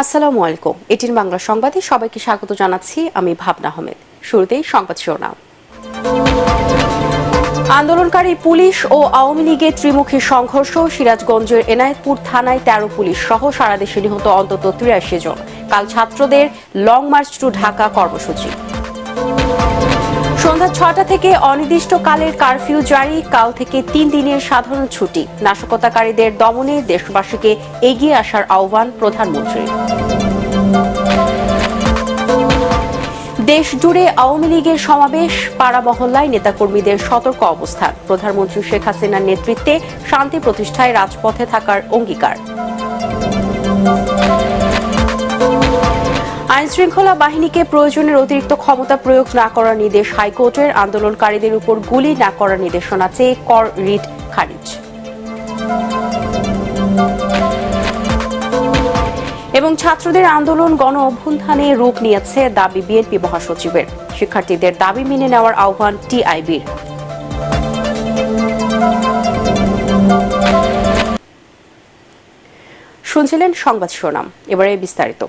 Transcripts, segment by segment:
আসসালামু আলাইকুম। এটিএন বাংলা সংবাদে সবাইকে স্বাগত জানাচ্ছি। আমি ভাবনা আহমেদ। শুরুতেই সংবাদ শিরোনাম। আন্দোলনকারী পুলিশ ও আওয়ামী লীগের ত্রিমুখী সংঘর্ষ। সিরাজগঞ্জের এনায়েতপুর থানায় ১৩ পুলিশ সহ সারা দেশে নিহত অন্তত ৮৩ জন। কাল ছাত্রদের লং মার্চ টু ঢাকা কর্মসূচি। সন্ধ্যা ৬টা থেকে অনির্দিষ্টকালের কারফিউ জারি। কাল থেকে ৩ দিনের সাধারণ ছুটি। নাশকতাকারীদের দমনে দেশবাসীকে এগিয়ে আসার আহ্বান প্রধানমন্ত্রীর। দেশ জুড়ে আওয়ামী লীগের সমাবেশ। পাড়া মহল্লায় নেতাকর্মীদের সতর্ক অবস্থান। প্রধানমন্ত্রী শেখ হাসিনার নেতৃত্বে শান্তি প্রতিষ্ঠায় রাজপথে থাকার অঙ্গীকার। আইনশৃঙ্খলা বাহিনীকে প্রয়োজনের অতিরিক্ত ক্ষমতা প্রয়োগ না করার নির্দেশ হাইকোর্টের। আন্দোলনকারীদের উপর গুলি না করার নির্দেশনা চেয়ে কর রিট খারিজ। এবং ছাত্রদের আন্দোলন গণ অভ্যুত্থানে রূপ নিয়েছে দাবি বিএনপি মহাসচিবের। শিক্ষার্থীদের দাবি মেনে নেওয়ার আহ্বান টিআইবির। শুনছিলেন সংবাদ শিরোনাম, এবারে বিস্তারিত।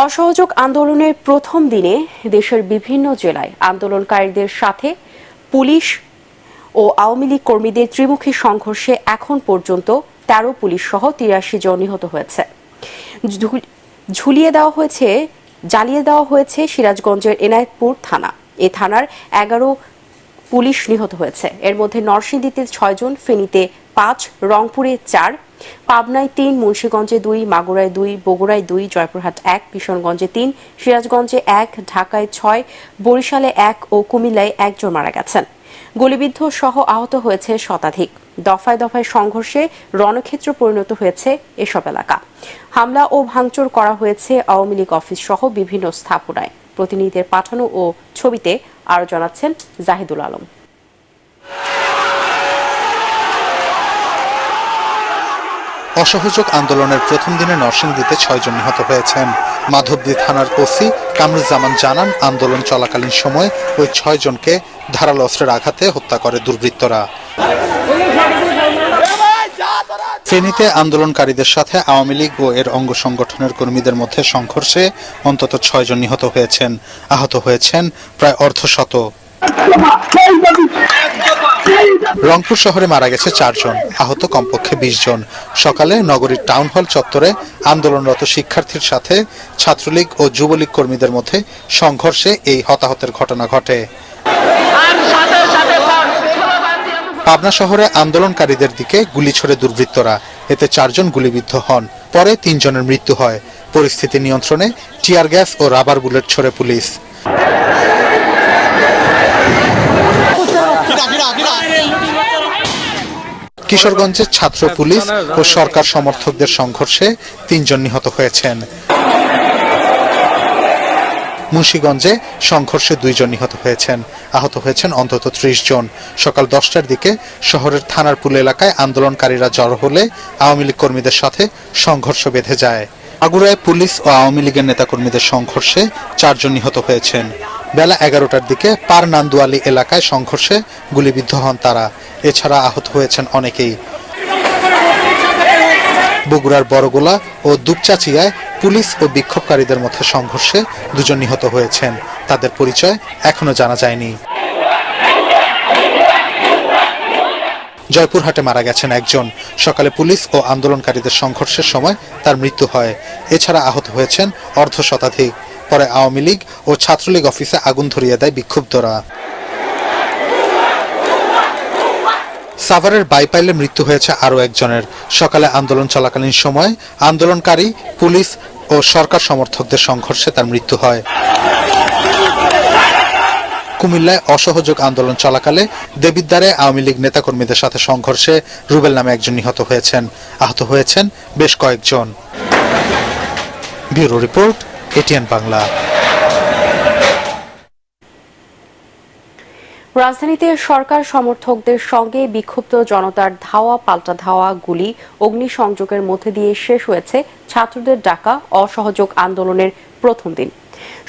অসহযোগ আন্দোলনের প্রথম দিনে দেশের বিভিন্ন জেলায় আন্দোলনকারীদের সাথে পুলিশ ও আওয়ামী লীগ কর্মীদের ত্রিমুখী সংঘর্ষে এখন পর্যন্ত ১৩ পুলিশ সহ ৮৩ জন নিহত হয়েছে। জ্বালিয়ে দেওয়া হয়েছে সিরাজগঞ্জের এনায়েতপুর থানা। এই থানার ১১ পুলিশ নিহত হয়েছে। এর মধ্যে নরসিংদীতে ৬ জন, ফেনীতে ৫, রংপুরে ৪, পাবনায় ৩, মুন্সিগঞ্জে ২, মাগুরায় ২, বগুড়ায় ২, জয়পুরহাট ১, কিশোরগঞ্জে ৩, সিরাজগঞ্জে ১, ঢাকায় ৬, বরিশালে ১ ও কুমিল্লায় ১ জন মারা গেছেন। গুলিবিদ্ধ সহ আহত হয়েছে শতাধিক। দফায় দফায় সংঘর্ষে রণক্ষেত্র পরিণত হয়েছে এসব এলাকা। হামলা ও ভাঙচুর করা হয়েছে আওয়ামী লীগ অফিস সহ বিভিন্ন স্থাপনায়। প্রতিনিধিদের পাঠানো ও ছবিতে আরো জানাচ্ছেন জাহিদুল আলম। অসহযোগ আন্দোলনের প্রথম দিনে নরসিংদীতে ৬ জন নিহত হয়েছেন। মাধবদী থানার ওসি কামরুজ্জামান জানান, আন্দোলন চলাকালীন সময় ওই ৬ জনকে ধারালো অস্ত্রের আঘাতে হত্যা করে দুর্বৃত্তরা। ফেনীতে আন্দোলনকারীদের সাথে আওয়ামী লীগ ও এর অঙ্গ সংগঠনের কর্মীদের মধ্যে সংঘর্ষে অন্তত ৬ জন নিহত হয়েছেন। আহত হয়েছেন প্রায় অর্ধশত। রংপুর শহরে মারা গেছে ৪ জন, আহত কমপক্ষে ২০ জন। সকালে নগরীর টাউন হল চত্বরে আন্দোলনরত শিক্ষার্থীর সাথে ছাত্রলীগ ও যুবলীগ কর্মীদের মধ্যে সংঘর্ষে এই হতাহতের ঘটনা ঘটে। পাবনা শহরে আন্দোলনকারীদের দিকে গুলি ছোড়ে দুর্বৃত্তরা। এতে ৪ জন গুলিবিদ্ধ হন। পরে ৩ জনের মৃত্যু হয়। পরিস্থিতি নিয়ন্ত্রণে টিয়ার গ্যাস ও রাবার বুলেট ছোড়ে পুলিশ। কিশোরগঞ্জের ছাত্র পুলিশ ও সরকার সমর্থকদের সংঘর্ষে ৩ জন নিহত হয়েছেন। মুন্সিগঞ্জে সংঘর্ষে ২ জন নিহত হয়েছেন। আহত হয়েছেন অন্তত ৩০ জন। সকাল ১০টার দিকে শহরের থানার পুল এলাকায় আন্দোলনকারীরা জড়ো হলে আওয়ামী লীগ কর্মীদের সাথে সংঘর্ষ বেঁধে যায়। মাগুরায় পুলিশ ও আওয়ামী লীগের নেতাকর্মীদের সংঘর্ষে ৪ জন নিহত হয়েছেন। বেলা ১১টার দিকে পার নান্দুয়ালি এলাকায় সংঘর্ষে গুলিবিদ্ধ হন তারা। এছাড়া আহত হয়েছেন অনেকেই। বগুড়ার বড়গোলা ও দুপচাচিয়ায় পুলিশ ও বিক্ষোভকারীদের মধ্যে সংঘর্ষে ২ জন নিহত হয়েছেন। তাদের পরিচয় এখনো জানা যায়নি। জয়পুরহাটে মারা গেছেন ১ জন। সকালে পুলিশ ও আন্দোলনকারীদের সংঘর্ষের সময় তার মৃত্যু হয়। এছাড়া আহত হয়েছেন অর্ধশতাধিক। পরে আওয়ামী লীগ ও ছাত্রলীগ অফিসে আগুন ধরিয়ে দেয় বিক্ষুব্ধরা। সাভারের বাইপাইলে মৃত্যু হয়েছে আরও ১ জনের। সকালে আন্দোলন চলাকালীন সময় আন্দোলনকারী পুলিশ ও সরকার সমর্থকদের সংঘর্ষে তার মৃত্যু হয়। কুমিল্লায় অসহযোগ আন্দোলন চলাকালে দেবিদ্বারে আওয়ামী লীগ নেতাকর্মীদের সাথে সংঘর্ষে রুবেল নামে ১ জন নিহত হয়েছেন। আহত হয়েছেন বেশ কয়েকজন। Bureau report, ATN Bangla. রাজধানীতে সরকার সমর্থকদের সঙ্গে বিক্ষুব্ধ জনতার ধাওয়া পাল্টা ধাওয়া, গুলি, অগ্নিসংযোগের মধ্যে দিয়ে শেষ হয়েছে ছাত্রদের ডাকা অসহযোগ আন্দোলনের প্রথম দিন।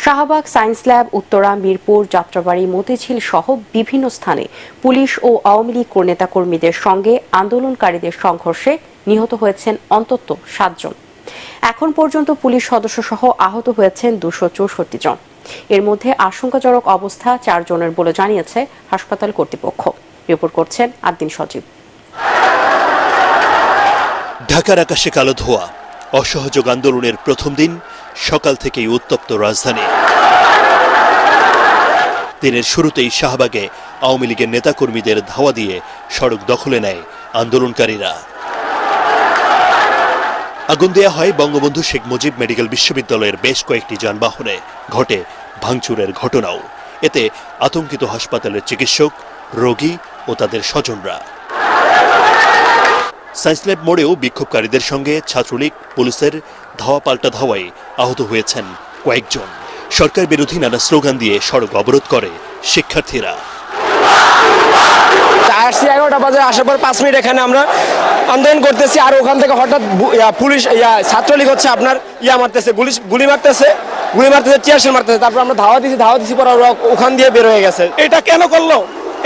শাহবাগ, সায়েন্স ল্যাব, উত্তরা, মিরপুর, যাত্রাবাড়ি, মতিঝিল সহ বিভিন্ন স্থানে পুলিশ ও আওয়ামী লীগ নেতাকর্মীদের সঙ্গে আন্দোলনকারীদের সংঘর্ষে নিহত হয়েছেন অন্তত 7 জন। এখন পর্যন্ত পুলিশ সদস্য সহ আহত হয়েছেন 264 জন। এর মধ্যে আশঙ্কাজনক অবস্থা 4 জনের বলে জানিয়েছে হাসপাতাল কর্তৃপক্ষ। রিপোর্ট করছেন আদ্দিন সজীব। ঢাকার আকাশে কালো ধোঁয়া। অসহযোগ আন্দোলনের প্রথম দিন, সকাল থেকেই উত্তপ্ত রাজধানী। দিনের শুরুতেই শাহবাগে আওয়ামী লীগের নেতাকর্মীদের ধাওয়া দিয়ে সড়ক দখলে নেয় আন্দোলনকারীরা। আগুন দেয়া হয় বঙ্গবন্ধু শেখ মুজিব মেডিকেল বিশ্ববিদ্যালয়ের বেশ কয়েকটি যানবাহনে। ঘটে ভাঙচুরের ঘটনাও। এতে আতঙ্কিত হাসপাতালের চিকিৎসক, রোগী ও তাদের স্বজনরা। সায়েন্স ল্যাব মোড়েও বিক্ষোভকারীদের সঙ্গে ছাত্রলীগ পুলিশের ধাওয়া পাল্টা ধাওয়ায় আহত হয়েছেন কয়েকজন। সরকার বিরোধী নানা স্লোগান দিয়ে সড়ক অবরোধ করে শিক্ষার্থীরা। 11টা বাজে আসার পর 5 মিনিট এখানে আমরা আন্দোলন করতেছি, আর ওখান থেকে হঠাৎ পুলিশ ছাত্রলীগ হচ্ছে আপনার মারতেছে, গুলি মারতেছে, টিয়ারশেল মারতেছে। তারপর আমরা ধাওয়া দিছি পর ওরা ওখান দিয়ে বের হয়ে গেছে। এটা কেন করলো?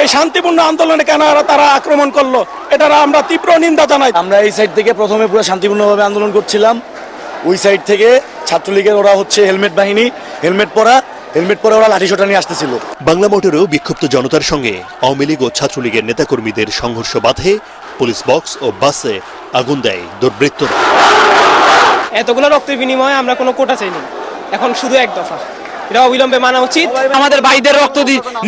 এই শান্তিপূর্ণ আন্দোলনে কেন তারা আক্রমণ করলো? এটা আমরা তীব্র নিন্দা জানাই। আমরা এই সাইড থেকে প্রথমে পুরো শান্তিপূর্ণভাবে আন্দোলন করছিলাম। ওই সাইড থেকে ছাত্রলীগের ওরা হচ্ছে হেলমেট বাহিনী, হেলমেট পরে ওরা লাঠিসোঁটা নিয়ে আসতেছিল। বাংলা মোটরেও বিক্ষুব্ধ জনতার সঙ্গে আওয়ামী লীগ ও ছাত্রলীগের নেতাকর্মীদের সংঘর্ষ বাধে। পুলিশ বক্স ও বাসে আগুন দেয় দুর্বৃত্তরা। এতগুলো রক্তের বিনিময়ে আমরা কোনো কোটা চাইনি, এখন শুধু এক দফা। এটা অবিলম্বে মানা উচিত। আমাদের ভাইদের রক্ত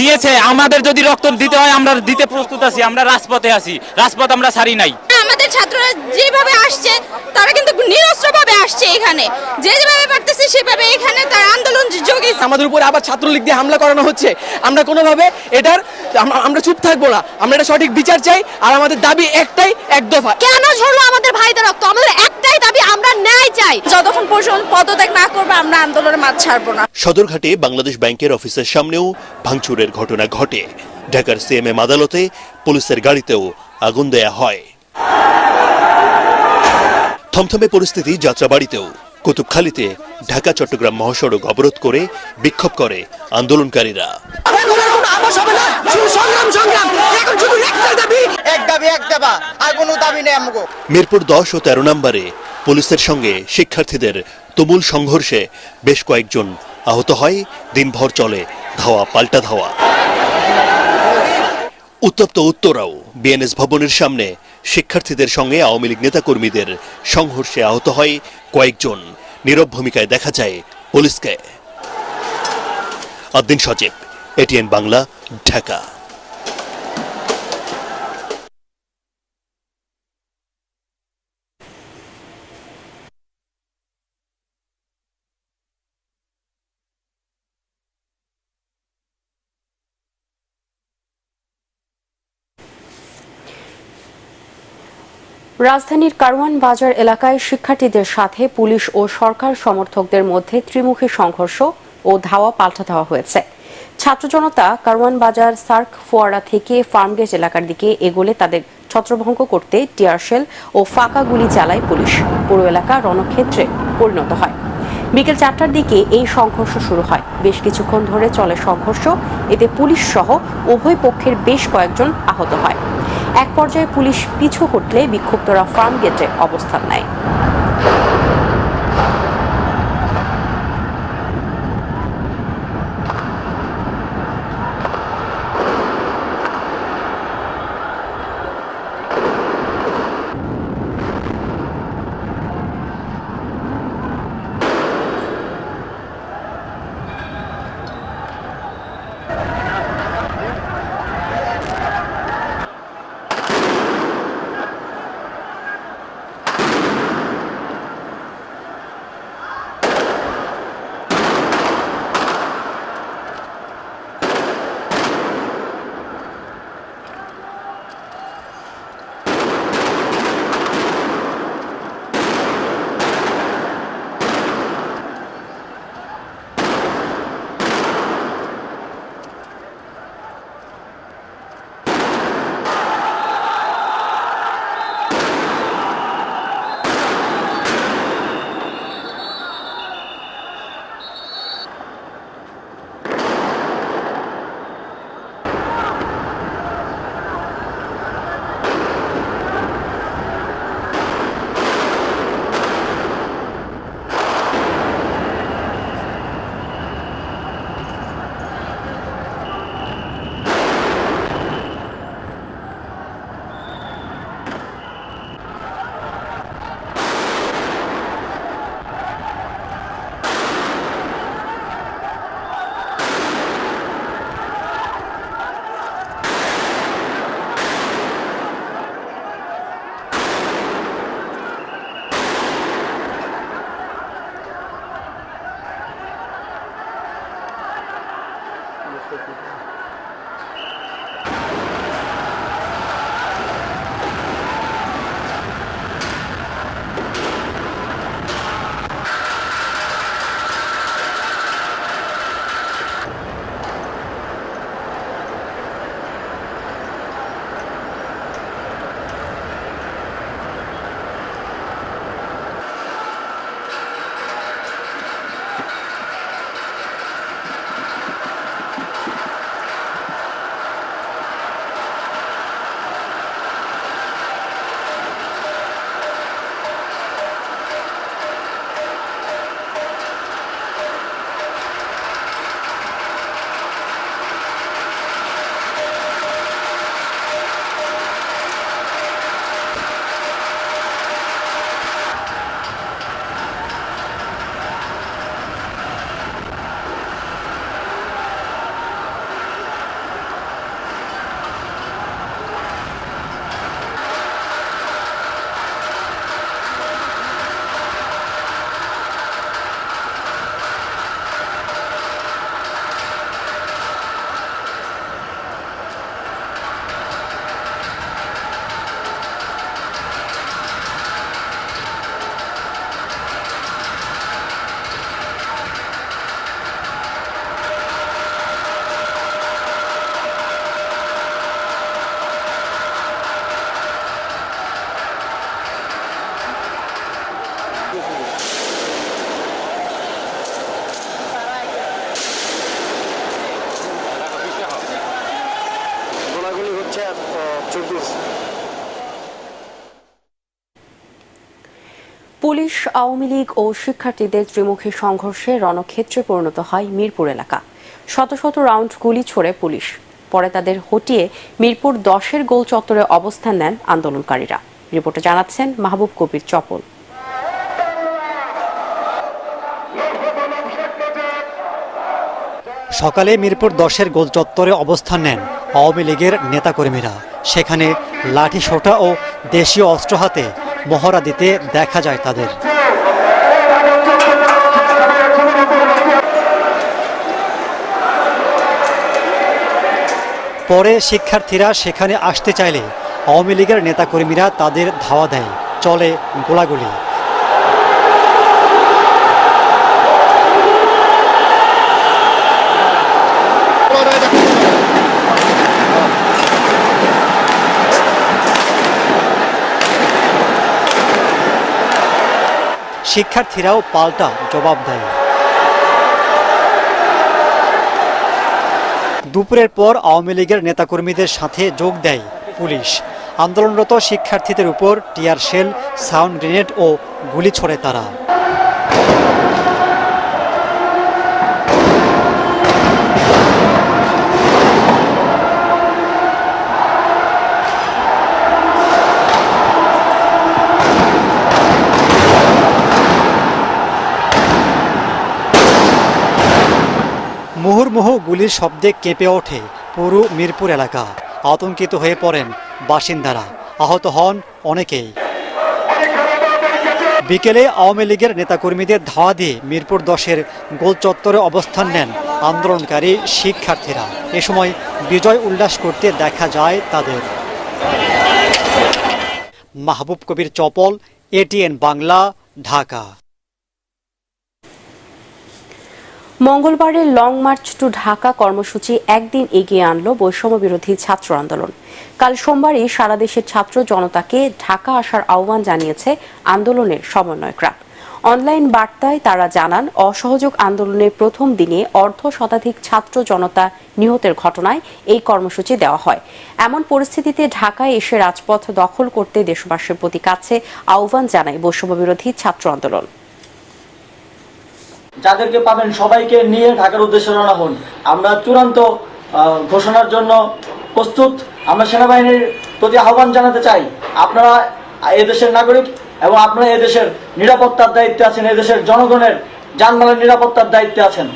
নিয়েছে, আমাদের যদি রক্ত দিতে হয় আমরা দিতে প্রস্তুত আছি। আমরা রাজপথে আছি, রাজপথ আমরা ছাড়ি নাই। আমাদের ছাত্ররা যেভাবে আসছে তারা কিন্তু নিরস্ত্রভাবে আসছে, এখানে যেভাবে পারতেছে সেভাবে এখানে তার আন্দোলন যোগে। আমাদের উপর আবার ছাত্রলীগ দিয়ে হামলা করানো হচ্ছে। আমরা কোনোভাবে আমরা চুপ থাকবো না। আমরা এটা সঠিক বিচার চাই, আর আমাদের দাবি একটাই, এক দফা। কেন ঝরলো আমাদের ভাইদের রক্ত? আমাদের একটাই দাবি, আমরা ন্যায় চাই। যতক্ষণ পর্যন্ত পদত্যাগ না করবে আমরা আন্দোলনের মাঝ ছাড়বো না। সদরঘাটে বাংলাদেশ ব্যাংকের অফিসের সামনেও ভাঙচুরের ঘটনা ঘটে। ঢাকার সিএমএম আদালতে পুলিশের গাড়িতেও আগুন দেয়া হয়। থমথমে পরিস্থিতি যাত্রাবাড়িতেও। কুতুবখালীতে ঢাকা চট্টগ্রাম মহাসড়ক অবরোধ করে বিক্ষোভ করে আন্দোলনকারীরা। মিরপুর 10 ও 13 নম্বরে পুলিশের সঙ্গে শিক্ষার্থীদের তুমুল সংঘর্ষে বেশ কয়েকজন আহত হয়। দিনভর চলে ধাওয়া পাল্টা ধাওয়া। উত্তপ্ত উত্তরাও। বিএনএস ভবনের সামনে শিক্ষার্থীদের সঙ্গে আওয়ামী লীগ নেতাকর্মীদের সংঘর্ষে আহত হয় কয়েকজন। নীরব ভূমিকায় দেখা যায় পুলিশকে। আদ্দিন সজীব, এটিএন বাংলা, ঢাকা। রাজধানীর কারওয়ান বাজার এলাকায় শিক্ষার্থীদের সাথে পুলিশ ও সরকার সমর্থকদের মধ্যে ত্রিমুখী সংঘর্ষ ও ধাওয়া পাল্টা দেওয়া হয়েছে। ছাত্র জনতা কারওয়ান বাজার সার্ক ফোয়ারা থেকে ফার্মগেট এলাকার দিকে এগোলে তাদের ছত্রভঙ্গ করতে টিয়ারশেল ও ফাঁকা গুলি চালায় পুলিশ। পুরো এলাকা রণক্ষেত্রে পরিণত হয়। বিকেল 4টার দিকে এই সংঘর্ষ শুরু হয়। বেশ কিছুক্ষণ ধরে চলে সংঘর্ষ। এতে পুলিশ সহ উভয় পক্ষের বেশ কয়েকজন আহত হয়। এক পর্যায়ে পুলিশ পিছু হটলে বিক্ষুব্ধরা ফার্ম গেটে অবস্থান নেয়। পুলিশ, আওয়ামী লীগ ও শিক্ষার্থীদের ত্রিমুখী সংঘর্ষে রণক্ষেত্রে পরিণত হয় মিরপুর এলাকা। শত শত রাউন্ড গুলি ছোড়ে পুলিশ। পরে তাদের হটিয়ে মিরপুর 10-এর গোল চত্বরে অবস্থান নেন আন্দোলনকারীরা। রিপোর্টে জানাচ্ছেন মাহবুব কবির চপল। সকালে মিরপুর 10-এর গোল চত্বরে অবস্থান নেন আওয়ামী লীগের নেতাকর্মীরা। সেখানে লাঠি সোঁটা ও দেশীয় অস্ত্র হাতে মহড়া দিতে দেখা যায় তাদের। পরে শিক্ষার্থীরা সেখানে আসতে চাইলে আওয়ামী লীগের নেতাকর্মীরা তাদের ধাওয়া দেয়, চলে গোলাগুলি। শিক্ষার্থীরাও পাল্টা জবাব দেয়। দুপুরের পর আওয়ামী লীগের নেতাকর্মীদের সাথে যোগ দেয় পুলিশ। আন্দোলনরত শিক্ষার্থীদের উপর টিয়ার শেল, সাউন্ড গ্রেনেড ও গুলি ছোড়ে তারা। মুহুর্মুহু গুলির শব্দে কেঁপে ওঠে পুরো মিরপুর এলাকা। আতঙ্কিত হয়ে পড়েন বাসিন্দারা, আহত হন অনেকেই। বিকেলে আওয়ামী লীগের নেতাকর্মীদের ধাওয়া দিয়ে মিরপুর 10-এর গোল চত্বরে অবস্থান নেন আন্দোলনকারী শিক্ষার্থীরা। এ সময় বিজয় উল্লাস করতে দেখা যায় তাদের। মাহবুব কবির চপল, ATN বাংলা, ঢাকা। মঙ্গলবারের লং মার্চ টু ঢাকা কর্মসূচি একদিন এগিয়ে আনল বৈষম্য বিরোধী ছাত্র আন্দোলন। কাল সোমবারই সারা দেশের ছাত্র জনতাকে ঢাকা আসার আহ্বান জানিয়েছে আন্দোলনের সমন্বয়করা। অনলাইন বার্তায় তারা জানান, অসহযোগ আন্দোলনের প্রথম দিনে অর্ধশতাধিক ছাত্র জনতা নিহতের ঘটনায় এই কর্মসূচি দেওয়া হয়। এমন পরিস্থিতিতে ঢাকায় এসে রাজপথ দখল করতে দেশবাসীর প্রতি কাছে আহ্বান জানায় বৈষম্য বিরোধী ছাত্র আন্দোলন। যাদেরকে পাবেন সবাইকে নিয়ে ঢাকার উদ্দেশ্যে রওনা হন। আমরা চূড়ান্ত ঘোষণার জন্য প্রস্তুত। আমরা সেনাবাহিনীর প্রতি আহ্বান জানাতে চাই, আপনারা এদেশের নাগরিক এবং আপনারা এদেশের নিরাপত্তার দায়িত্বে আছেন, এদেশের জনগণের জানমালের নিরাপত্তার দায়িত্বে আছেন।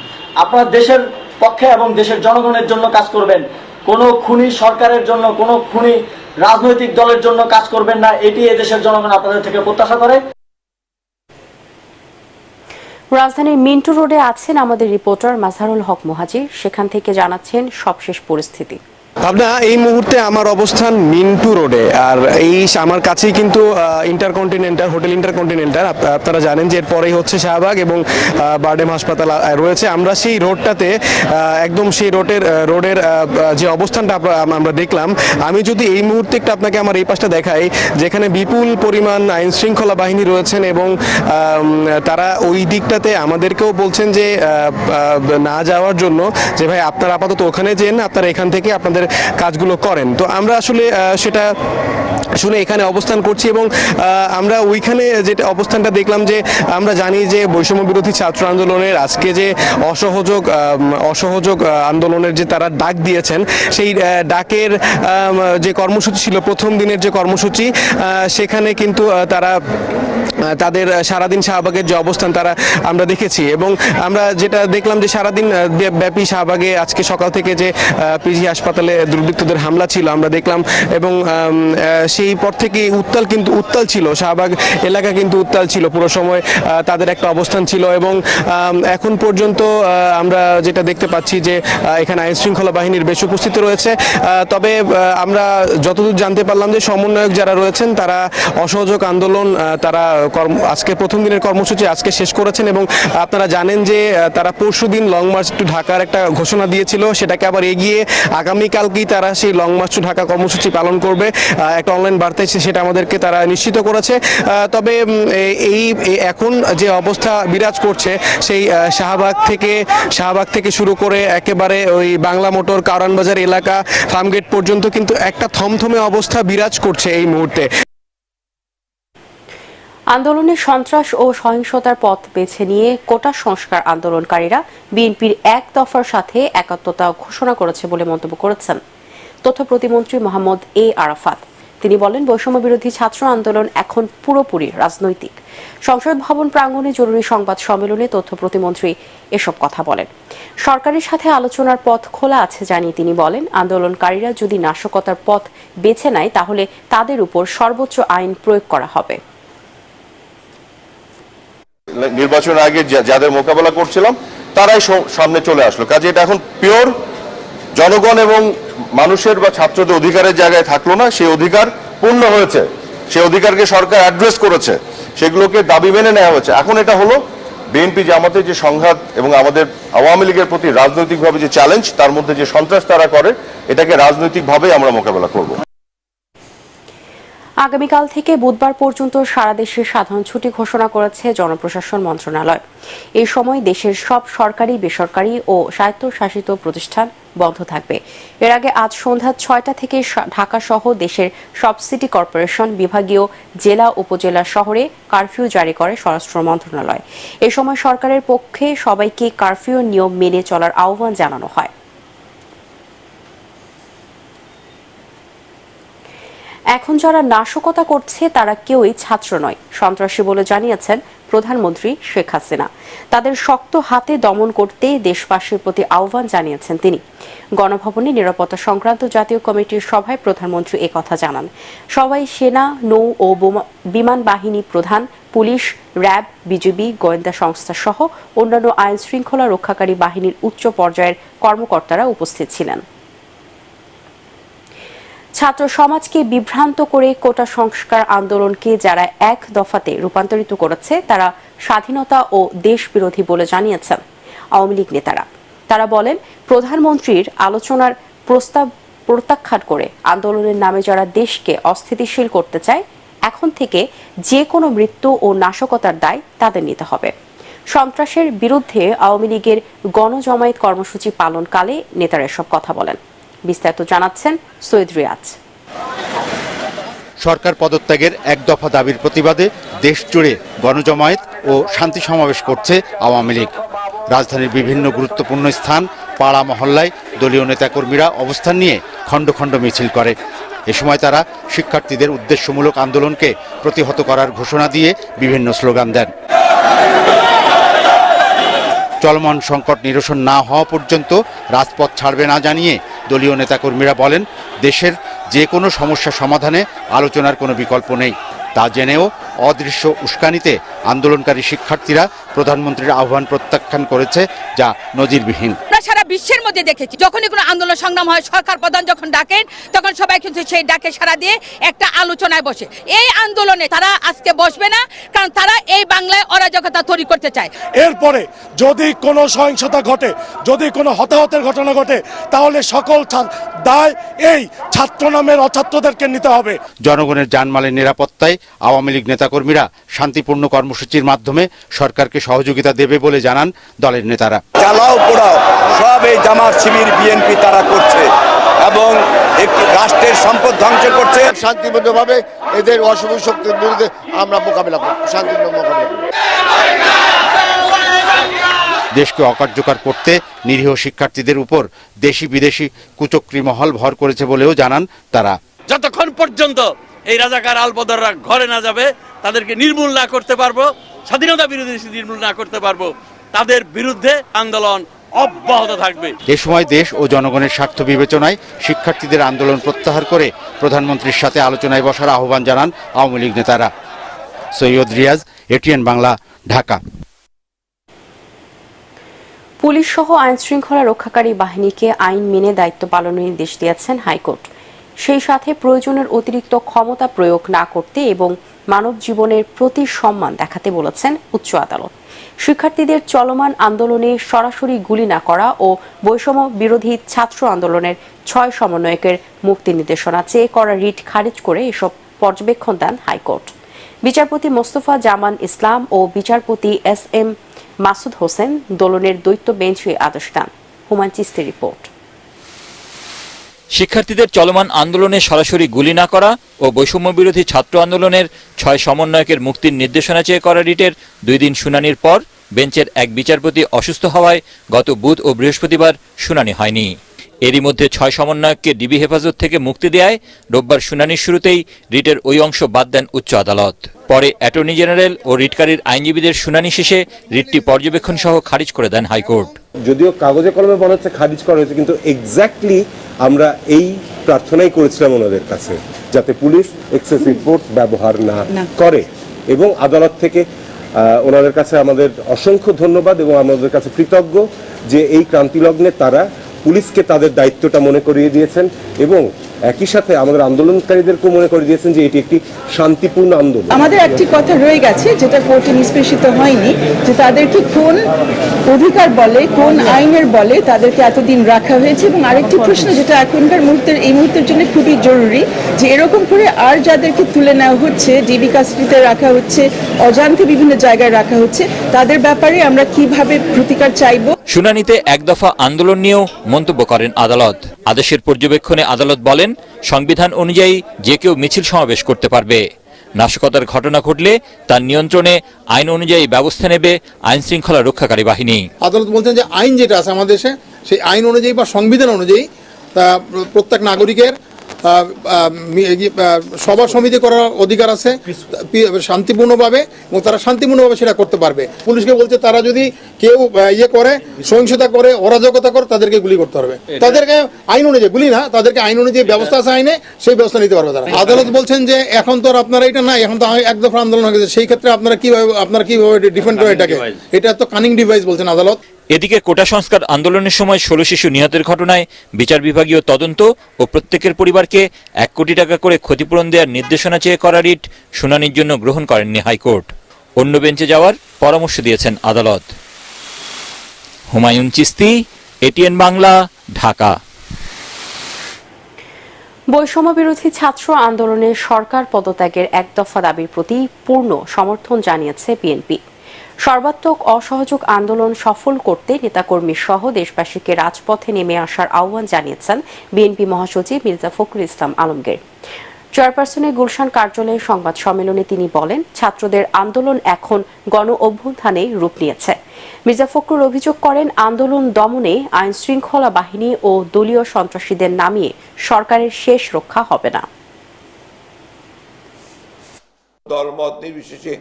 আপনারা দেশের পক্ষে এবং দেশের জনগণের জন্য কাজ করবেন। কোনো খুনি সরকারের জন্য, কোনো খুনি রাজনৈতিক দলের জন্য কাজ করবেন না। এটি এদেশের জনগণ আপনাদের থেকে প্রত্যাশা করে। রাজধানীর মিন্টু রোডে আছেন আমাদের রিপোর্টার মাজহারুল হক মুহাজির। সেখান থেকে জানাচ্ছেন সবশেষ পরিস্থিতি। ভাবনা, এই মুহূর্তে আমার অবস্থান মিন্টু রোডে, আর এই আমার কাছেই কিন্তু ইন্টারকন্টিনেন্টাল হোটেল ইন্টারকন্টিনেন্টাল। আপনারা জানেন যে এরপরেই হচ্ছে শাহবাগ এবং বারডেম হাসপাতাল রয়েছে। আমরা সেই রোডটাতে একদম সেই রোডের যে অবস্থানটা আমরা দেখলাম। আমি যদি এই মুহূর্তে একটু আপনাকে আমার এই পাশটা দেখাই, যেখানে বিপুল পরিমাণ আইন শৃঙ্খলা বাহিনী রয়েছেন এবং তারা ওই দিকটাতে আমাদেরকেও বলছেন যে না যাওয়ার জন্য, যে ভাই আপনারা আপাতত ওখানে যেন, আপনারা এখান থেকে আপনাদের কাজগুলো করেন। তো আমরা আসলে সেটা শুনে এখানে অবস্থান করছি এবং আমরা ওইখানে যেটা অবস্থানটা দেখলাম, যে আমরা জানি যে বৈষম্য বিরোধী ছাত্র আন্দোলনের আজকে যে অসহযোগ আন্দোলনের যে তারা ডাক দিয়েছেন, সেই ডাকের যে কর্মসূচি ছিল, প্রথম দিনের যে কর্মসূচি, সেখানে কিন্তু তারা তাদের সারাদিন শাহবাগের যে অবস্থান তারা আমরা দেখেছি। এবং আমরা যেটা দেখলাম যে সারাদিন ব্যাপী শাহবাগে আজকে সকাল থেকে যে পিজি হাসপাতালে দুর্বৃত্তদের হামলা ছিল আমরা দেখলাম, এবং সেই পর থেকে উত্তাল ছিল শাহবাগ এলাকা, কিন্তু উত্তাল ছিল পুরো সময়, তাদের একটা অবস্থান ছিল। এবং এখন পর্যন্ত আমরা যেটা দেখতে পাচ্ছি যে এখানে আইন শৃঙ্খলা বাহিনীর বেশ উপস্থিতি রয়েছে। তবে আমরা যতদূর জানতে পারলাম যে সমন্বয়ক যারা রয়েছেন তারা অসহযোগ আন্দোলন তারা আজকে প্রথম দিনের কর্মসূচি আজকে শেষ করেছেন এবং আপনারা জানেন যে তারা পরশুদিন লং মার্চ টু ঢাকার একটা ঘোষণা দিয়েছিল, সেটাকে আবার এগিয়ে আগামীকালকেই তারা সেই লং মার্চ টু ঢাকা কর্মসূচি পালন করবে। একটা অনলাইন বার্তা এসেছে, সেটা আমাদেরকে তারা নিশ্চিত করেছে। তবে এখন যে অবস্থা বিরাজ করছে সেই শাহবাগ থেকে শুরু করে একেবারে ওই বাংলা মোটর, কারওয়ান বাজার এলাকা, ফার্মগেট পর্যন্ত কিন্তু একটা থমথমে অবস্থা বিরাজ করছে এই মুহূর্তে। আন্দোলনে সন্ত্রাস ও সহিংসতার পথ বেছে নিয়ে কোটা সংস্কার আন্দোলনকারীরা বিএনপির এক দফার সাথে একাত্মতা ঘোষণা করেছে বলে মন্তব্য করেছেন তথ্য প্রতিমন্ত্রী মোহাম্মদ এ আরাফাত। তিনি বলেন, বৈষম্য বিরোধী ছাত্র আন্দোলন এখন পুরোপুরি রাজনৈতিক। সংসদ ভবন প্রাঙ্গণে জরুরি সংবাদ সম্মেলনে তথ্য প্রতিমন্ত্রী এসব কথা বলেন। সরকারের সাথে আলোচনার পথ খোলা আছে জানিয়ে তিনি বলেন, আন্দোলনকারীরা যদি নাশকতার পথ বেছে নেয় তাহলে তাদের উপর সর্বোচ্চ আইন প্রয়োগ করা হবে। নির্বাচনের আগে যাদের মোকাবেলা করছিলাম তারাই সামনে চলে আসলো, কাজে এটা এখন পিওর জনগণ এবং মানুষের বা ছাত্রদের অধিকারের জায়গায় থাকলো না, সেই অধিকার পূর্ণ হয়েছে, সেই অধিকারকে সরকার অ্যাড্রেস করেছে, সেগুলোকে দাবি মেনে নেওয়া হয়েছে। এখন এটা হলো বিএনপি জামাতের যে সংঘাত এবং আমাদের আওয়ামী লীগের প্রতি রাজনৈতিকভাবে যে চ্যালেঞ্জ, তার মধ্যে যে সন্ত্রাস তারা করে, এটাকে রাজনৈতিকভাবে আমরা মোকাবেলা করব। আগামীকাল থেকে বুধবার পর্যন্ত সারা দেশে সাধারণ ছুটি ঘোষণা করেছে জনপ্রশাসন মন্ত্রণালয়। এই সময় দেশের সব সরকারি, বেসরকারি ও স্বায়ত্তশাসিত প্রতিষ্ঠান বন্ধ থাকবে। এর আগে আজ সন্ধ্যা ৬টা থেকে ঢাকা সহ দেশের সব সিটি কর্পোরেশন, বিভাগীয়, জেলা, উপজেলা শহরে কারফিউ জারি করে স্বরাষ্ট্র মন্ত্রণালয়। এ সময় সরকারের পক্ষে সবাইকে কারফিউ নিয়ম মেনে চলার আহ্বান জানানো হয়। এখন যারা নাশকতা করছে তারা কেউই ছাত্র নয়, সন্ত্রাসী বলে জানিয়েছেন প্রধানমন্ত্রী শেখ হাসিনা। তাদের শক্ত হাতে দমন করতে দেশবাসীর প্রতি আহ্বান জানিয়েছেন তিনি। গণভবনে নিরাপত্তা সংক্রান্ত জাতীয় কমিটির সভায় প্রধানমন্ত্রী একথা জানান। সবাই সেনা, নৌ ও বিমান বাহিনী প্রধান, পুলিশ, র্যাব, বিজিবি, গোয়েন্দা সংস্থা সহ অন্যান্য আইন শৃঙ্খলা রক্ষাকারী বাহিনীর উচ্চ পর্যায়ের কর্মকর্তারা উপস্থিত ছিলেন। ছাত্র সমাজকে বিভ্রান্ত করে কোটা সংস্কার আন্দোলনকে যারা এক দফাতে রূপান্তরিত করেছে তারা স্বাধীনতা ও দেশ বিরোধী বলে জানিয়েছেন আওয়ামী লীগ নেতারা। তারা বলেন, প্রধানমন্ত্রীর আলোচনার প্রস্তাব প্রত্যাখ্যান করে আন্দোলনের নামে যারা দেশকে অস্থিতিশীল করতে চায়, এখন থেকে যে কোনো মৃত্যু ও নাশকতার দায় তাদের নিতে হবে। সন্ত্রাসের বিরুদ্ধে আওয়ামী লীগের গণজমায়েত কর্মসূচি পালনকালে নেতারা এসব কথা বলেন। বিস্তারিত জানাচ্ছেন সৈয়দ রিয়াজ। সরকার পদত্যাগের এক দফা দাবির প্রতিবাদে দেশ জুড়ে গণজমায়েত ও শান্তি সমাবেশ করছে আওয়ামী লীগ। রাজধানীর বিভিন্ন গুরুত্বপূর্ণ স্থান, পাড়া মহল্লায় দলীয় নেতাকর্মীরা অবস্থান নিয়ে খণ্ড খণ্ড মিছিল করে। এ সময় তারা শিক্ষার্থীদের উদ্দেশ্যমূলক আন্দোলনকে প্রতিহত করার ঘোষণা দিয়ে বিভিন্ন স্লোগান দেন। চলমান সংকট নিরসন না হওয়া পর্যন্ত রাজপথ ছাড়বে না জানিয়ে দলীয় নেতাকর্মীরা বলেন, দেশের যে কোনো সমস্যা সমাধানে আলোচনার কোনো বিকল্প নেই। তা জেনেও অদৃশ্য উস্কানিতে আন্দোলনকারী শিক্ষার্থীরা প্রধানমন্ত্রীর আহ্বান প্রত্যাখ্যান করেছে, যা নজিরবিহীন। সারা বিশ্বের মধ্যে দেখেছি, যখনই কোনো আন্দোলন সংগ্রাম হয়, সরকার প্রধান যখন ডাকেন তখন সবাই কিন্তু সেই ডাকে সাড়া দিয়ে একটা আলোচনায় বসে। এই আন্দোলনে তারা আজকে বসবে না, কারণ তারা এই বাংলায় অরাজকতা তৈরি করতে চায়। এরপরে যদি কোনো সহিংসতা ঘটে, যদি কোনো হতাহতের ঘটনা ঘটে, তাহলে সকল দায় এই ছাত্র নামের অছাত্রদেরকে নিতে হবে। জনগণের জানমালের নিরাপত্তায় আওয়ামী লীগ নেতাকর্মীরা শান্তিপূর্ণ কর্মসূচির মাধ্যমে সরকারকে সহযোগিতা দেবে বলে জানান দলের নেতারা। জ্বালাও পোড়াও সব এই জামাত শিবির বিএনপি তারা করছে এবং একটি রাষ্ট্রের সম্পদ ধ্বংস করছে। শান্তিপূর্ণভাবে এদের অশুভ শক্তির বিরুদ্ধে আমরা মোকাবিলা করব, শান্তিপূর্ণ মোকাবিলা করব। দেশকে অকার্যকর করতে নিরীহ শিক্ষার্থীদের উপর দেশি বিদেশি কুচক্রী মহল ভর করেছে বলেও জানান তারা। যতক্ষণ পর্যন্ত এই রাজাকার আলবদররা ঘরে না যাবে, তাদেরকে নির্মূল না করতে পারবো, স্বাধীনতা বিরোধী নির্মূল না করতে পারবো, তাদের বিরুদ্ধে আন্দোলন অব্যাহত থাকবে। এ সময় দেশ ও জনগণের স্বার্থ বিবেচনায় শিক্ষার্থীদের আন্দোলন প্রত্যাহার করে প্রধানমন্ত্রীর সাথে আলোচনায় বসার আহ্বান জানান আওয়ামী লীগ নেতারা। সৈয়দ রিয়াজ, এটিএন বাংলা, ঢাকা। পুলিশ সহ আইন শৃঙ্খলা রক্ষাকারী বাহিনীকে আইন মেনে দায়িত্ব পালনের নির্দেশ দিয়েছেন হাইকোর্ট। সেই সাথে প্রয়োজনের অতিরিক্ত ক্ষমতা প্রয়োগ না করতে এবং মানব জীবনের প্রতি সম্মান দেখাতে বলেছেন উচ্চ আদালত। শিক্ষার্থীদের চলমান আন্দোলনে সরাসরি গুলি না করা ও বৈষম্য বিরোধী ছাত্র আন্দোলনের 6 সমন্বয়কের মুক্তি নির্দেশনা চেয়ে করা রিট খারিজ করে এসব পর্যবেক্ষণ দেন হাইকোর্ট। বিচারপতি মোস্তফা জামান ইসলাম ও বিচারপতি SM মাসুদ হোসেন দোলনের দ্বৈত বেঞ্চে আদেশ দেন। হুমায়ুন চিস্তির রিপোর্ট। শিক্ষার্থীদের চলমান আন্দোলনে সরাসরি গুলি না করা ও বৈষম্য বিরোধী ছাত্র আন্দোলনের 6 সমন্বয়কের মুক্তির নির্দেশনা চেয়ে করা রিটের 2 দিন শুনানির পর বেঞ্চের এক বিচারপতি অসুস্থ হওয়ায় গত বুধ ও বৃহস্পতিবার শুনানি হয়নি। এরই মধ্যে 6 সমন্বয়ককে ডিবি হেফাজত থেকে মুক্তি দেয়ায় রোববার শুনানির শুরুতেই রিটের ওই অংশ বাদ দেন উচ্চ আদালত। পরে অ্যাটর্নি জেনারেল ও রিটকারীর আইনজীবীদের শুনানি শেষে রিটটি পর্যবেক্ষণ সহ খারিজ করে দেন হাইকোর্ট। যদিও কাগজে কলমে মনে হচ্ছে খারিজ করা হয়েছে, কিন্তু এক্স্যাক্টলি আমরা এই প্রার্থনাই করেছিলাম ওনাদের কাছে, যাতে পুলিশ এক্সেসিভ ফোর্স ব্যবহার না করে। এবং আদালত থেকে ওনাদের কাছে আমাদের অসংখ্য ধন্যবাদ এবং আমাদের কাছে কৃতজ্ঞ যে এই ক্রান্তিলগ্নে তারা পুলিশকে তাদের দায়িত্বটা মনে করিয়ে দিয়েছেন এবং একই সাথে আমাদের আন্দোলনকারীদেরকেও মনে করে দিয়েছেন যে এটি একটি শান্তিপূর্ণ আন্দোলন। আমাদের একটি কথা রয়ে গেছে যেটা কোর্টে নিষ্পেষিত হয়নি, যে তাদেরকে কোন অধিকার বলে, কোন আইনের বলে তাদেরকে এতদিন রাখা হয়েছে। এবং আরেকটি প্রশ্ন যেটা এখনকার এই মুহূর্তের জন্য খুবই জরুরি, যে এরকম করে আর যাদেরকে তুলে নেওয়া হচ্ছে, ডিবি কাস্টডিতে রাখা হচ্ছে, অজান্তে বিভিন্ন জায়গায় রাখা হচ্ছে, তাদের ব্যাপারে আমরা কিভাবে প্রতিকার চাইব। শুনানিতে এক দফা আন্দোলন নিয়েও মন্তব্য করেন আদালত। আদেশের পর্যবেক্ষণে আদালত বলেন, সংবিধান অনুযায়ী যে কেউ মিছিল সমাবেশ করতে পারবে। নাশকতার ঘটনা ঘটলে তার নিয়ন্ত্রণে আইন অনুযায়ী ব্যবস্থা নেবে আইন শৃঙ্খলা রক্ষাকারী বাহিনী। আদালত বলছেন যে আইন যেটা আছে আমাদের দেশে, সেই আইন অনুযায়ী বা সংবিধান অনুযায়ী প্রত্যেক নাগরিকের সভা সমিতি করার অধিকার আছে শান্তিপূর্ণভাবে, এবং তারা শান্তিপূর্ণভাবে সেটা করতে পারবে। পুলিশকে বলছে তারা যদি কেউ করে সহিংসতা করে, অরাজকতা করে, তাদেরকে গুলি করতে হবে। তাদেরকে আইন অনুযায়ী গুলি না, তাদেরকে আইন অনুযায়ী ব্যবস্থা আছে, আইনে সেই ব্যবস্থা নিতে পারবে তারা। আদালত বলছেন যে এখন তো আপনারা এটা নাই, এখন তো এক দফা আন্দোলন হয়ে গেছে, সেই ক্ষেত্রে আপনারা কিভাবে ডিফেন্ড করে এটাকে, এটা তো কানিং ডিভাইস বলছেন আদালত। এদিকে কোটা সংস্কার আন্দোলনের সময় 16 শিশু নিহতের ঘটনায় বিচার বিভাগীয় তদন্ত ও প্রত্যেকের পরিবারকে 1 কোটি টাকা করে ক্ষতিপূরণ দেওয়ার নির্দেশনা চেয়ে করা রিট শুনানির জন্য গ্রহণ করেননি হাইকোর্ট। অন্য বেঞ্চে যাওয়ার পরামর্শ দিয়েছেন আদালত। হুমায়ুন চিস্তি, ATN বাংলা, ঢাকা। বৈষম্য বিরোধী ছাত্র আন্দোলনে সরকার পদত্যাগের এক দফা দাবির প্রতি পূর্ণ সমর্থন জানিয়েছে বিএনপি। সর্বাত্মক অসহযোগ আন্দোলন সফল করতে নেতাকর্মী সহ দেশবাসীকে রাজপথে নেমে আসার আহ্বান জানিয়েছেন বিএনপি মহাসচিব মির্জা ফখরুল ইসলাম আলমগীর। চেয়ারপারসনের গুলশান কার্যালয়ে সংবাদ সম্মেলনে তিনি বলেন, ছাত্রদের আন্দোলন এখন গণ অভ্যুত্থানে রূপ নিয়েছে। মির্জা ফখরুল অভিযোগ করেন, আন্দোলন দমনে আইন শৃঙ্খলা বাহিনী ও দলীয় সন্ত্রাসীদের নামিয়ে সরকারের শেষ রক্ষা হবে না। দলমত নির্বিশেষে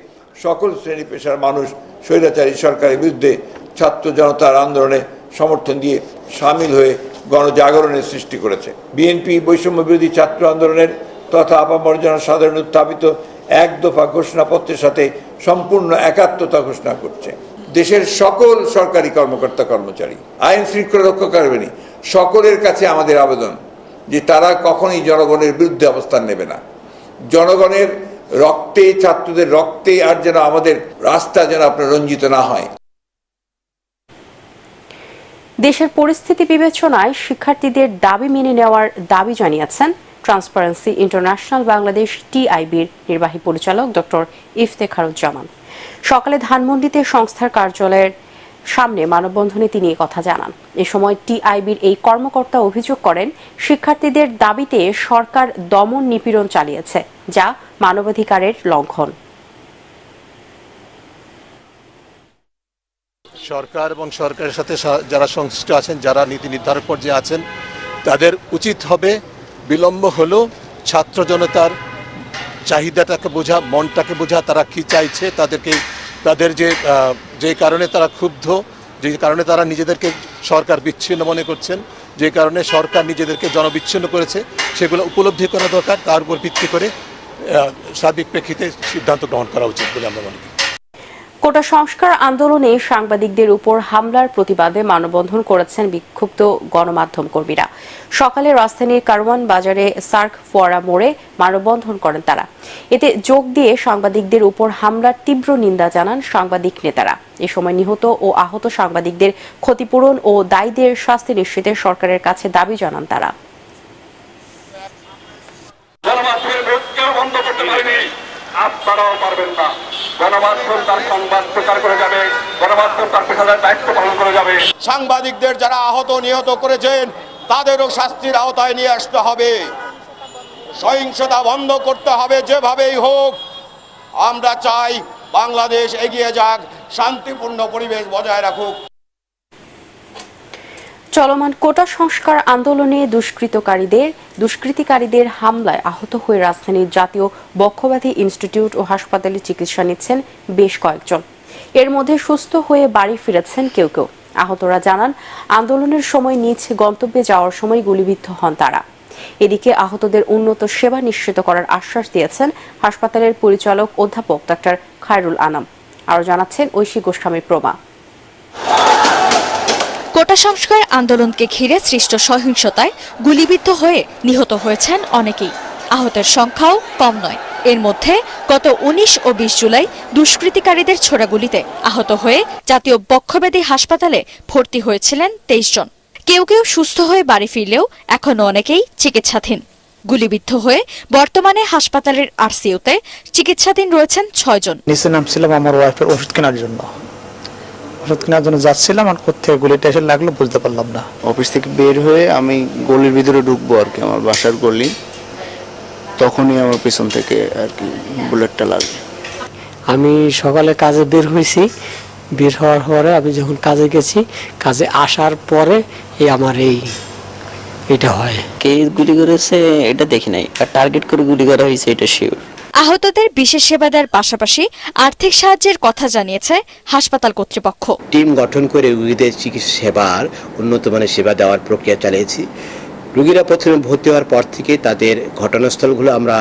সকল শ্রেণী পেশার মানুষ স্বৈরাচারী সরকারের বিরুদ্ধে ছাত্র জনতার আন্দোলনে সমর্থন দিয়ে সামিল হয়ে গণজাগরণের সৃষ্টি করেছে। বিএনপি বৈষম্য বিরোধী ছাত্র আন্দোলনের তথা আপামর জনসাধারণ উত্থাপিত এক দফা ঘোষণাপত্রের সাথে সম্পূর্ণ একাত্মতা ঘোষণা করছে। দেশের সকল সরকারি কর্মকর্তা কর্মচারী, আইন শৃঙ্খলা রক্ষাকারী বাহিনী, সকলের কাছে আমাদের আবেদন যে তারা কখনোই জনগণের বিরুদ্ধে অবস্থান নেবে না। জনগণের রক্তে, ছাত্রদের রক্তে আর যেন আমাদের রাস্তা যেন আপনার রঞ্জিত না হয়। দেশের পরিস্থিতি বিবেচনায় শিক্ষার্থীদের দাবি মেনে নেওয়ার দাবি জানিয়েছেন ট্রান্সপারেন্সি ইন্টারন্যাশনাল বাংলাদেশ TIBর নির্বাহী পরিচালক ডক্টর ইফতেখারুজ্জামান। সকালে ধানমন্ডিতে সংস্থার কার্যালয়ের সামনে মানববন্ধনে তিনি কথা জানান। এ সময় TIBর এই কর্মকর্তা অভিযোগ করেন, শিক্ষার্থীদের দাবিতে সরকার দমন নিপীড়ন চালিয়েছে, যা মানবাধিকারের লঙ্ঘন। সরকার এবং সরকারের সাথে যারা সংশ্লিষ্ট আছেন, যারা নীতি নির্ধারক পর্যায়ে আছেন, তাদের উচিত হবে বিলম্ব হলেও ছাত্র জনতার চাহিদাটাকে বোঝা, মনটাকে বোঝা, তারা কি চাইছে, তাদের যে কারণে তারা ক্ষুব্ধ, যে কারণে তারা নিজেদেরকে সরকার বিচ্ছিন্ন মনে করছেন, যে কারণে সরকার নিজেদেরকে জনবিচ্ছিন্ন করেছে, সেগুলো উপলব্ধি করা দরকার। তার উপর ভিত্তি করে সার্বিক প্রেক্ষিতে সিদ্ধান্ত গ্রহণ করা উচিত বলে আমরা মনে করি। কোটা সংস্কার আন্দোলনে সাংবাদিকদের উপর হামলার প্রতিবাদে মানববন্ধন করেছেন বিক্ষুব্ধ গণমাধ্যম কর্মীরা। সকালে রাজধানীর কারওয়ান বাজারে সার্ক ফোয়ারা মোড়ে মানববন্ধন করেন তারা। এতে যোগ দিয়ে সাংবাদিকদের উপর হামলার তীব্র নিন্দা জানান সাংবাদিক নেতারা। এ সময় নিহত ও আহত সাংবাদিকদের ক্ষতিপূরণ ও দায়ীদের শাস্তি নিশ্চিতে সরকারের কাছে দাবি জানান তারা। আপনারাও পারবেন না। গণমাধ্যম তার সংবাদ প্রচার করে যাবে, গণমাধ্যম তার পেশাদার দায়িত্ব পালন করে যাবে। সাংবাদিকদের যারা আহত নিহত করেছেন তাদেরও শাস্তির আওতায় নিয়ে আসতে হবে। সহিংসতা বন্ধ করতে হবে যেভাবেই হোক। আমরা চাই বাংলাদেশ এগিয়ে যাক, শান্তিপূর্ণ পরিবেশ বজায় রাখুক। চলমান কোটা সংস্কার আন্দোলনে দুষ্কৃতিকারীদের হামলায় আহত হয়ে রাজধানীর জাতীয় বক্ষব্যাধি ইনস্টিটিউট ও হাসপাতালে চিকিৎসা নিচ্ছেন বেশ কয়েকজন। এর মধ্যে সুস্থ হয়ে বাড়ি ফিরেছেন কেউ কেউ। আহতরা জানান, আন্দোলনের সময় নিজ গন্তব্যে যাওয়ার সময় গুলিবিদ্ধ হন তারা। এদিকে আহতদের উন্নত সেবা নিশ্চিত করার আশ্বাস দিয়েছেন হাসপাতালের পরিচালক অধ্যাপক ডাক্তার খায়রুল আনাম। আরও জানাচ্ছেন ঐশী গোস্বামী প্রমা। কোটা সংস্কার আন্দোলনকে ঘিরে সৃষ্ট সহিংসতায় গুলিবিদ্ধ হয়ে নিহত হয়েছেন অনেকেই। আহতের সংখ্যাও কম নয়। এর মধ্যে গত 19 ও 20 জুলাই দুষ্কৃতিকারীদের ছোড়া গুলিতে আহত হয়ে জাতীয় বক্ষব্যাধি হাসপাতালে ভর্তি হয়েছিলেন 23 জন। কেউ কেউ সুস্থ হয়ে বাড়ি ফিরলেও এখনো অনেকেই চিকিৎসাধীন। গুলিবিদ্ধ হয়ে বর্তমানে হাসপাতালের আরসিইউতে চিকিৎসাধীন রয়েছেন 6 জন। নিচে নামছিলাম আমার ওয়াইফের ওষুধ কেনার জন্য। ওষুধ কেনার জন্য যাচ্ছিলাম, আর কোথায় গুলিটা এসে লাগলো বুঝতে পারলাম না। অফিস থেকে বের হয়ে আমি গলির ভিতরে ঢুকবো আর কি, আমার বাসার গলি, তখনই আমার পিছন থেকে আর কি বুলেটটা লাগলো। আমি সকালে কাজে বের হয়েছি, বের হওয়ার পরে আমি যখন কাজে গেছি, কাজে আসার পরে আমার এটা হয়। কে গুলি করেছে এটা দেখি নাই, আর টার্গেট করে গুলি করা হয়েছে এটা শিওর। আহতদের বিশেষ সেবা দেওয়ার পাশাপাশি আর্থিক সাহায্যের কথা জানিয়েছে হাসপাতাল কর্তৃপক্ষ। টিম গঠন করে রোগীদের চিকিৎসা সেবার উন্নত মানের সেবা দেওয়ার প্রক্রিয়া চালিয়েছি। রোগীরা প্রথমে ভর্তি হওয়ার পর থেকে তাদের ঘটনাস্থলগুলো আমরা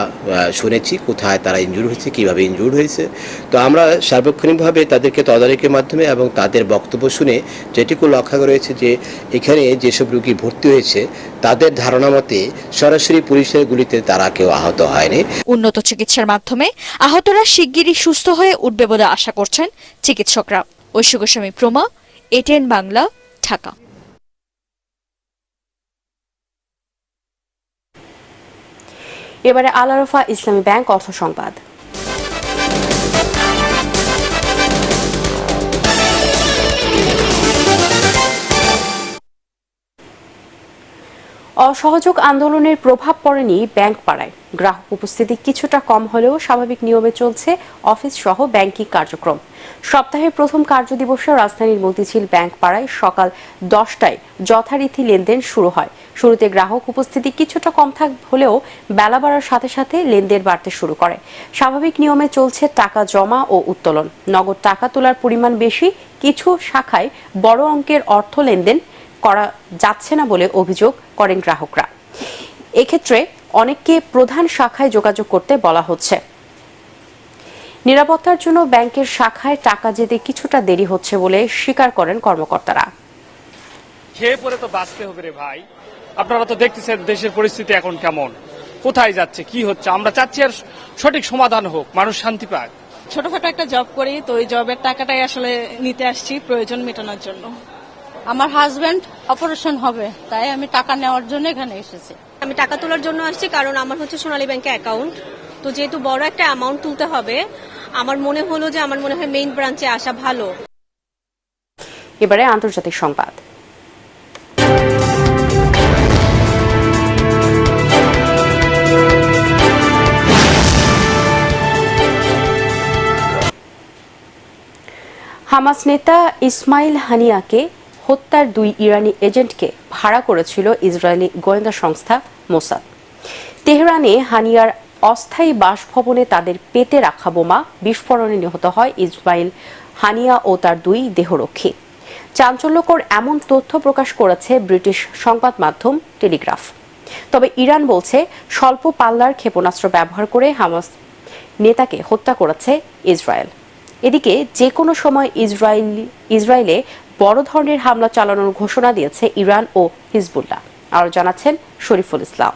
শুনেছি, কোথায় তারা ইনজুর হয়েছে, কিভাবে ইনজুর হয়েছে। তো আমরা সার্বক্ষণিকভাবে তাদেরকে তদারকির মাধ্যমে এবং তাদের বক্তব্য শুনে যেটুকু লক্ষ্য রয়েছে যে এখানে যেসব রোগী ভর্তি হয়েছে তাদের ধারণা মতে সরাসরি পুলিশের গুলিতে তারা কেউ আহত হয়নি। উন্নত চিকিৎসার মাধ্যমে আহতরা শিগগিরই সুস্থ হয়ে উঠবে বলে আশা করছেন চিকিৎসকরা। ঐশী গোস্বামী প্রমা, এটিএন বাংলা, ঢাকা। এবারে আল আরাফা ইসলামী ব্যাংক অর্থ সংবাদ। অসহযোগ আন্দোলনের প্রভাব পড়েনি ব্যাংক পাড়ায়। গ্রাহক উপস্থিতি কিছুটা কম হলেও স্বাভাবিক নিয়মে চলছে অফিস সহ ব্যাংকিং কার্যক্রম। সপ্তাহের প্রথম কার্যদিবসে রাজধানীর মতিঝিল ব্যাংক পাড়ায় সকাল 10টায় যথারীতি লেনদেন শুরু হয়। শুরুতে গ্রাহক উপস্থিতি কিছুটা কম হলেও বেলা বাড়ার সাথে সাথে লেনদেন বাড়তে শুরু করে। স্বাভাবিক নিয়মে চলছে টাকা জমা ও উত্তোলন। নগদ টাকা তোলার পরিমাণ বেশি, কিছু শাখায় বড় অঙ্কের অর্থ লেনদেন করা যাচ্ছে না বলে অভিযোগ করেন গ্রাহকরা। এক্ষেত্রে অনেককে প্রধান শাখায় যোগাযোগ করতে বলা হচ্ছে। নিরাপত্তার জন্য ব্যাংকের শাখায় টাকা যেতে কিছুটা দেরি হচ্ছে বলে স্বীকার করেন কর্মকর্তারা। খেয়ে পরে তো বাঁচতে হবে রে ভাই, আপনারা তো দেখতেছেন দেশের পরিস্থিতি এখন কেমন, কোথায় যাচ্ছে, কি হচ্ছে। আমরা চাচ্ছি আর সঠিক সমাধান হোক, মানুষ শান্তি পাক। ছোটখাটো একটা জব করি, তো ওই জবের টাকাটাই আসলে নিতে আসছি প্রয়োজন মেটানোর জন্য। আমার হাজবেন্ড অপারেশন হবে, তাই আমি টাকা নেওয়ার জন্য এখানে এসেছি। আমি টাকা তোলার জন্য আসছি, কারণ আমার হচ্ছে সোনালী ব্যাংকে অ্যাকাউন্ট, তো যেহেতু বড় একটা অ্যামাউন্ট তুলতে হবে, আমার মনে হলো যে আমার মনে হয় মেইন ব্রাঞ্চে আসা ভালো। এবারে আন্তর্জাতিক সংবাদ। হামাস নেতা ইসমাইল হানিয়াকে হত্যার 2 ইরানি এজেন্টকে ভাড়া করেছিল ইসরায়েলি গোয়েন্দা সংস্থা মোসাদ। তেহরানে হানিয়ার অস্থায়ী বাসভবনে তাদের পেতে রাখা বোমা বিস্ফোরণে নিহত হয় ইসমাইল হানিয়া ও তার 2 দেহরক্ষী। চাঞ্চল্যকর এমন তথ্য প্রকাশ করেছে ব্রিটিশ সংবাদ মাধ্যম টেলিগ্রাফ। তবে ইরান বলছে স্বল্প পাল্লার ক্ষেপণাস্ত্র ব্যবহার করে হামাস নেতাকে হত্যা করেছে ইসরায়েল। এদিকে যে কোনো সময় ইসরায়েলে বড় ধরনের হামলা চালানোর ঘোষণা দিয়েছে ইরান ও হিজবুল্লাহ। আরও জানাচ্ছেন শরীফুল ইসলাম।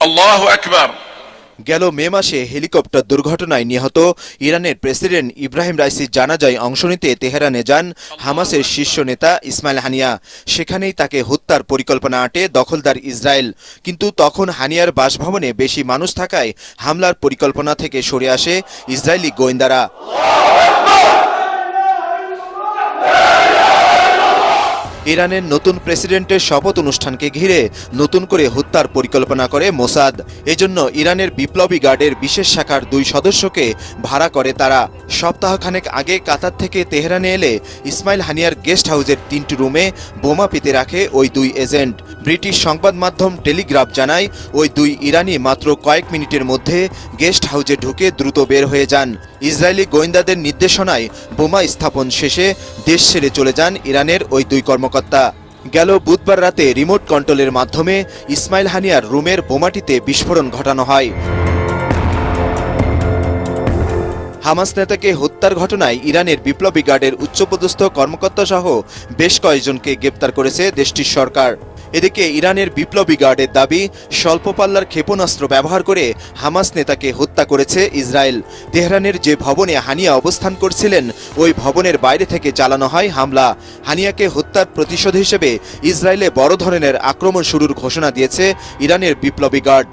আল্লাহু আকবার। গেল মে মাসে হেলিকপ্টার দুর্ঘটনায় নিহত ইরানের প্রেসিডেন্ট ইব্রাহিম রাইসির জানাজায় অংশ নিতে তেহরানে যান হামাসের শীর্ষ নেতা ইসমাইল হানিয়া। সেখানেই তাকে হত্যার পরিকল্পনা আঁটে দখলদার ইসরায়েল। কিন্তু তখন হানিয়ার বাসভবনে বেশি মানুষ থাকায় হামলার পরিকল্পনা থেকে সরে আসে ইসরায়েলি গোয়েন্দারা। ইরানের নতুন প্রেসিডেন্টের শপথ অনুষ্ঠানকে ঘিরে নতুন করে হত্যার পরিকল্পনা করে মোসাদ। এজন্য ইরানের বিপ্লবী গার্ডের বিশেষ শাখার 2 সদস্যকে ভাড়া করে তারা। সপ্তাহখানেক আগে কাতার থেকে তেহরানে এলে ইসমাইল হানিয়ার গেস্ট হাউসের 3টি রুমে বোমা পেতে রাখে ওই 2 এজেন্ট। ব্রিটিশ সংবাদ মাধ্যম টেলিগ্রাফ জানায় ওই 2 ইরানি মাত্র কয়েক মিনিটের মধ্যে গেস্ট হাউসে ঢুকে দ্রুত বের হয়ে যান। ইসরায়েলি গোয়েন্দাদের নির্দেশনায় বোমা স্থাপন শেষে দেশ ছেড়ে চলে যান ইরানের ওই 2 কর্মকর্তা। গেল বুধবার রাতে রিমোট কন্ট্রোলের মাধ্যমে ইসমাইল হানিয়ার রুমের বোমাটিতে বিস্ফোরণ ঘটানো হয়। হামাস নেতাকে হত্যার ঘটনায় ইরানের বিপ্লবী গার্ডের উচ্চপদস্থ কর্মকর্তা সহ বেশ কয়েকজনকে গ্রেপ্তার করেছে দেশটির সরকার। এদিকে ইরানের বিপ্লবী গার্ডের দাবি, স্বল্প পাল্লার ক্ষেপণাস্ত্র ব্যবহার করে হামাস নেতাকে হত্যা করেছে ইসরায়েল। তেহরানের যে ভবনে হানিয়া অবস্থান করছিলেন ওই ভবনের বাইরে থেকে চালানো হয় হামলা। হানিয়াকে হত্যার প্রতিশোধ হিসেবে ইসরায়েলে বড় ধরনের আক্রমণ শুরুর ঘোষণা দিয়েছে ইরানের বিপ্লবী গার্ড।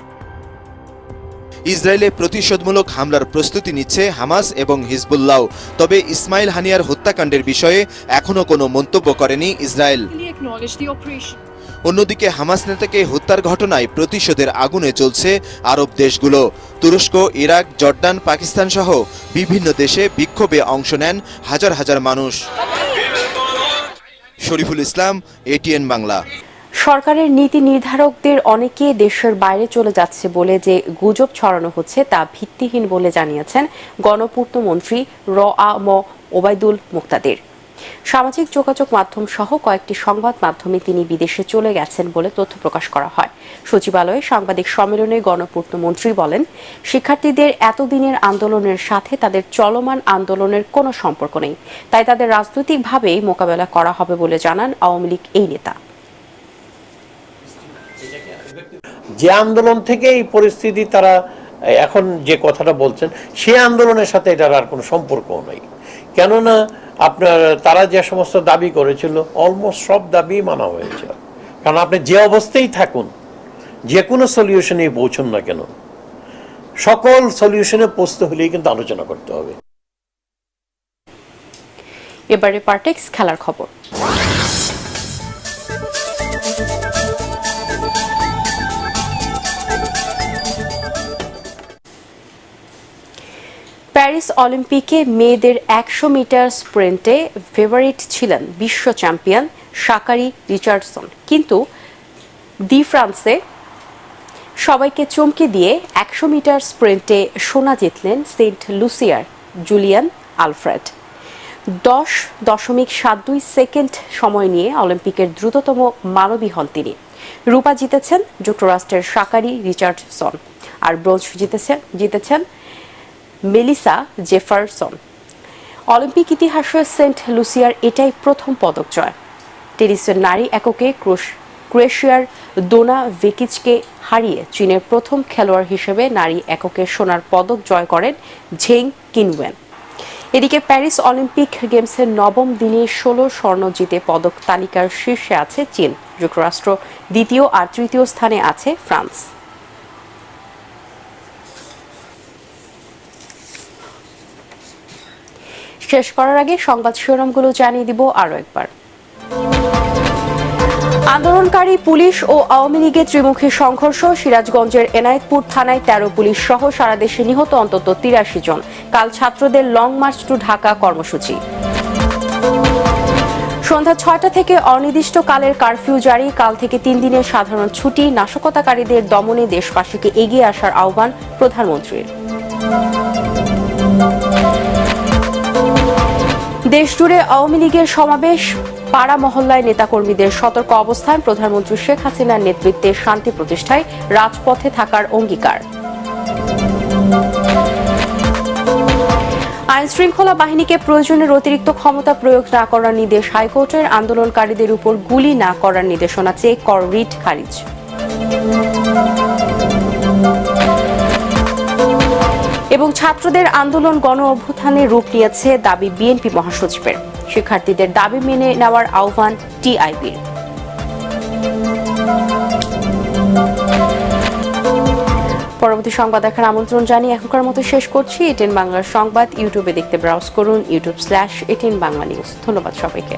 ইসরায়েলে প্রতিশোধমূলক হামলার প্রস্তুতি নিচ্ছে হামাস এবং হিজবুল্লাহ। তবে ইসমাইল হানিয়ার হত্যাকাণ্ডের বিষয়ে এখনও কোনো মন্তব্য করেনি ইসরায়েল। অন্যদিকে হামাস নেতাকে হত্যার ঘটনায় প্রতিশোধের আগুনে চলছে আরব দেশগুলো। তুরস্ক, ইরাক, জর্ডান, পাকিস্তান সহ বিভিন্ন দেশে বিক্ষোভে অংশ নেন হাজার হাজার মানুষ। শরীফুল ইসলাম, এটিএন বাংলা। সরকারের নীতি নির্ধারকদের অনেকে দেশের বাইরে চলে যাচ্ছে বলে যে গুজব ছড়ানো হচ্ছে তা ভিত্তিহীন বলে জানিয়েছেন গণপূর্ত মন্ত্রী র.আ.ম. ওবায়দুল মুক্তাদির। সামাজিক যোগাযোগ মাধ্যম সহ কয়েকটি সংবাদ মাধ্যমে তিনি বিদেশে চলে গেছেন বলে তথ্য প্রকাশ করা হয়। সচিবালয়ে সাংবাদিক সম্মেলনে গণপূর্ত মন্ত্রী বলেন, শিক্ষার্থীদের এতদিনের আন্দোলনের সাথে তাদের চলমান আন্দোলনের কোনো সম্পর্ক নেই, তাই তাদের রাজনৈতিকভাবেই মোকাবেলা করা হবে বলে জানান আওয়ামী লীগ এই নেতা। যে আন্দোলন থেকে এই পরিস্থিতি তারা এখন যে কথাটা বলছেন সে আন্দোলনের সাথে এটার আর কোনো সম্পর্কও নাই। কেননা আপনার তারা যে সমস্ত দাবি করেছিল অলমোস্ট সব দাবি মানা হয়েছে। কারণ আপনি যে অবস্থায় থাকুন, যে কোনো সলিউশনে পৌঁছুন না কেন, সকল সলিউশনে পৌঁছতে হলেই কিন্তু আলোচনা করতে হবে। এবারে পার্টেক্স খেলার খবর। প্যারিস অলিম্পিকে মেয়েদের 100 মিটার স্প্রিন্টে ফেভারিট ছিলেন বিশ্ব চ্যাম্পিয়ন শাকারি রিচার্ডসন, কিন্তু দি ফ্রান্সে সবাইকে চমকে দিয়ে 100 মিটার স্প্রিন্টে সোনা জিতলেন সেন্ট লুসিয়ার জুলিয়ান আলফ্রেড। 10.72 সেকেন্ড সময় নিয়ে অলিম্পিকের দ্রুততম মানবী হন তিনি। রূপা জিতেছেন যুক্তরাষ্ট্রের শাকারি রিচার্ডসন, আর ব্রোঞ্জ জিতেছেন মেলিসা জেফারসন। অলিম্পিক ইতিহাসে সেন্ট লুসিয়ার এটাই প্রথম পদক জয়। টেনিসের নারী এককে ক্রোয়েশিয়ার দোনা ভেকিচকে হারিয়ে চীনের প্রথম খেলোয়াড় হিসেবে নারী এককে সোনার পদক জয় করেন ঝেং কিনওয়েন। এদিকে প্যারিস অলিম্পিক গেমসের 9ম দিনে 16 স্বর্ণ জিতে পদক তালিকার শীর্ষে আছে চীন। যুক্তরাষ্ট্র দ্বিতীয় আর তৃতীয় স্থানে আছে ফ্রান্স। শেষ করার আগে সংবাদ শিরোনামগুলো জানিয়ে দিব আরো একবার। আন্দোলনকারী পুলিশ ও আওয়ামী লীগের ত্রিমুখী সংঘর্ষ, সিরাজগঞ্জের এনায়েতপুর থানায় 13 পুলিশ সহ সারা দেশে নিহত অন্তত 83 জন। কাল ছাত্রদের লং মার্চ টু ঢাকা কর্মসূচি। সন্ধ্যা 6টা থেকে অনির্দিষ্টকালের কারফিউ জারি, কাল থেকে 3 দিনের সাধারণ ছুটি। নাশকতাকারীদের দমনে দেশবাসীকে এগিয়ে আসার আহ্বান প্রধানমন্ত্রীর। দেশজুড়ে আওয়ামী লীগের সমাবেশ, পাড়া মহল্লায় নেতাকর্মীদের সতর্ক অবস্থান। প্রধানমন্ত্রী শেখ হাসিনার নেতৃত্বে শান্তি প্রতিষ্ঠায় রাজপথে থাকার অঙ্গীকার। আইন শৃঙ্খলা বাহিনীকে প্রয়োজনের অতিরিক্ত ক্ষমতা প্রয়োগ না করার নির্দেশ হাইকোর্টের। আন্দোলনকারীদের উপর গুলি না করার নির্দেশনা চেয়ে রিট খারিজ। এবং ছাত্রদের আন্দোলন গণ অভ্যুত্থানে রূপ নিয়েছে দাবি বিএনপি মহাসচিবের। শিক্ষার্থীদের দাবি মেনে নেওয়ার আহ্বান টিআইবির। পরবর্তী সংবাদ দেখার আমন্ত্রণ জানিয়ে এখনকার মতো শেষ করছি। এটিএন বাংলার সংবাদ ইউটিউবে দেখতে ব্রাউজ করুন youtube.com/এটিএন বাংলা নিউজ। ধন্যবাদ সবাইকে।